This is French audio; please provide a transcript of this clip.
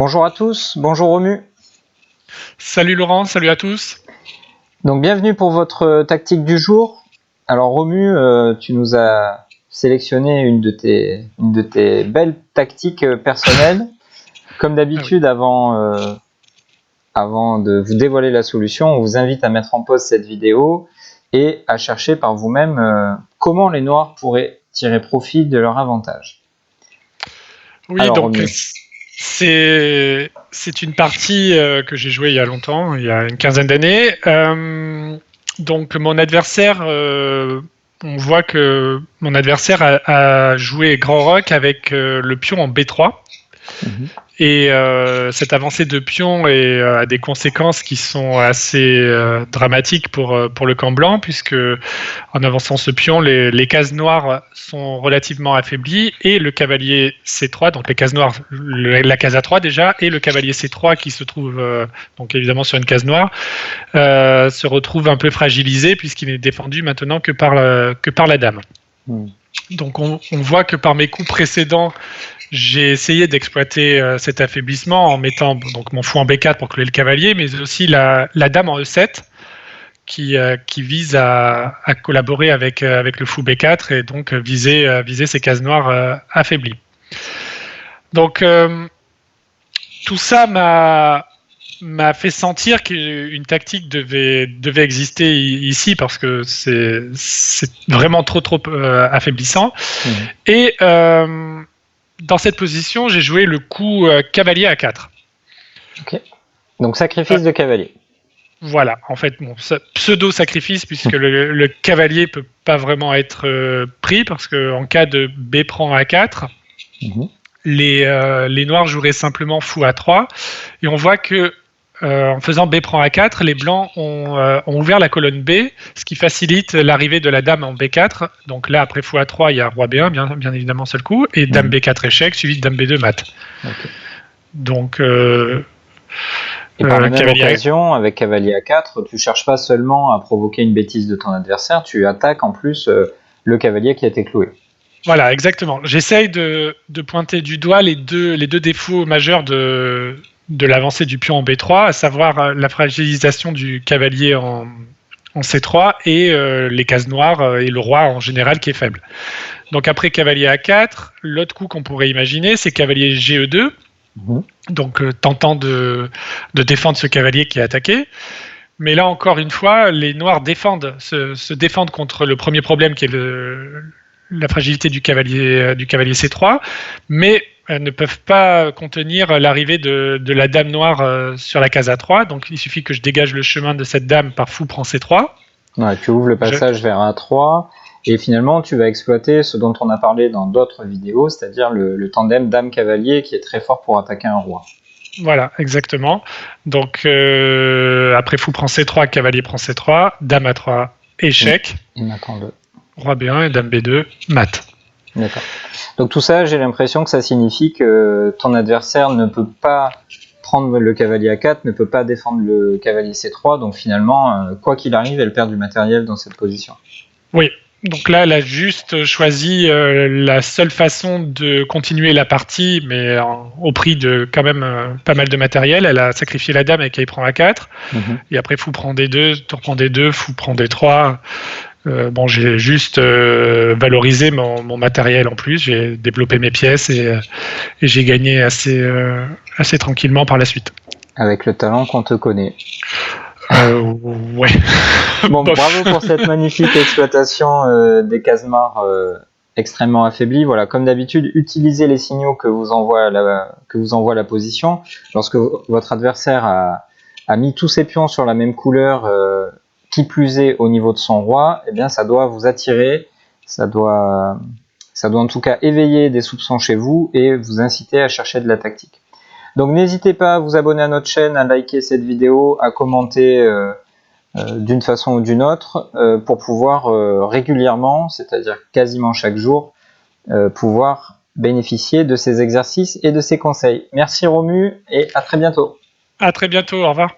Bonjour à tous, bonjour Romu. Salut Laurent, salut à tous. Donc bienvenue pour votre tactique du jour. Alors Romu, tu nous as sélectionné une de tes belles tactiques personnelles. Comme d'habitude, avant de vous dévoiler la solution, on vous invite à mettre en pause cette vidéo et à chercher par vous-même comment les noirs pourraient tirer profit de leur avantage. Oui, alors, donc Romu. c'est une partie que j'ai jouée il y a longtemps, il y a une quinzaine d'années. Donc mon adversaire, on voit que mon adversaire a joué Grand Roc avec le pion en B3. Et cette avancée de pion a des conséquences qui sont assez dramatiques pour le camp blanc, puisque en avançant ce pion, les cases noires sont relativement affaiblies et le cavalier C3, donc les cases noires, la case A3 déjà, et le cavalier C3 qui se trouve donc évidemment sur une case noire, se retrouve un peu fragilisé puisqu'il n'est défendu maintenant que par la dame. Donc on voit que par mes coups précédents, j'ai essayé d'exploiter cet affaiblissement en mettant donc mon fou en B4 pour coller le cavalier, mais aussi la dame en E7 qui vise à collaborer avec le fou B4 et donc viser ces cases noires affaiblies. Donc tout ça m'a fait sentir qu'une tactique devait exister ici parce que c'est vraiment trop affaiblissant. Et dans cette position, j'ai joué le coup cavalier A4. Ok. Donc sacrifice de cavalier. Voilà, en fait, bon, pseudo-sacrifice puisque le cavalier peut pas vraiment être pris parce qu'en cas de B prend A4, les noirs joueraient simplement fou A3 et on voit que en faisant B prend A4, les blancs ont ouvert la colonne B, ce qui facilite l'arrivée de la dame en B4. Donc là, après fou A3, il y a roi B1, bien évidemment, seul coup, et dame B4 échec, suivi de dame B2 mat. Okay. Donc... et par la même occasion, avec cavalier A4, tu cherches pas seulement à provoquer une bêtise de ton adversaire, tu attaques en plus le cavalier qui a été cloué. Voilà, exactement. J'essaye de pointer du doigt les deux défauts majeurs de l'avancée du pion en B3, à savoir la fragilisation du cavalier en C3 et les cases noires et le roi en général qui est faible. Donc après cavalier A4, l'autre coup qu'on pourrait imaginer, c'est cavalier GE2, donc tentant de défendre ce cavalier qui est attaqué. Mais là encore une fois, les noirs se défendent contre le premier problème qui est la fragilité du cavalier C3, mais ne peuvent pas contenir l'arrivée de la dame noire sur la case A3. Donc il suffit que je dégage le chemin de cette dame par fou prend C3. Ouais, tu ouvres le passage vers A3 et finalement tu vas exploiter ce dont on a parlé dans d'autres vidéos, c'est-à-dire le tandem dame-cavalier qui est très fort pour attaquer un roi. Voilà, exactement. Donc après fou prend C3, cavalier prend C3, dame A3, échec. Il m'attend deux. Roi B1 et dame B2, mat. D'accord. Donc tout ça, j'ai l'impression que ça signifie que ton adversaire ne peut pas prendre le cavalier A4, ne peut pas défendre le cavalier C3, donc finalement, quoi qu'il arrive, elle perd du matériel dans cette position. Oui, donc là, elle a juste choisi la seule façon de continuer la partie, mais au prix de quand même pas mal de matériel. Elle a sacrifié la dame et qu'elle prend A4, et après fou prend D2, tour prend D2, fou prend D3... bon, j'ai juste valorisé mon matériel en plus, j'ai développé mes pièces et j'ai gagné assez tranquillement par la suite. Avec le talent qu'on te connaît. Ouais. Bon, bravo pour cette magnifique exploitation des cases noires extrêmement affaiblies. Voilà, comme d'habitude, utilisez les signaux que vous envoie la position. Lorsque votre adversaire a mis tous ses pions sur la même couleur, qui plus est au niveau de son roi, eh bien ça doit vous attirer, ça doit en tout cas éveiller des soupçons chez vous et vous inciter à chercher de la tactique. Donc n'hésitez pas à vous abonner à notre chaîne, à liker cette vidéo, à commenter d'une façon ou d'une autre pour pouvoir régulièrement, c'est-à-dire quasiment chaque jour, pouvoir bénéficier de ces exercices et de ces conseils. Merci Romu et à très bientôt. À très bientôt, au revoir.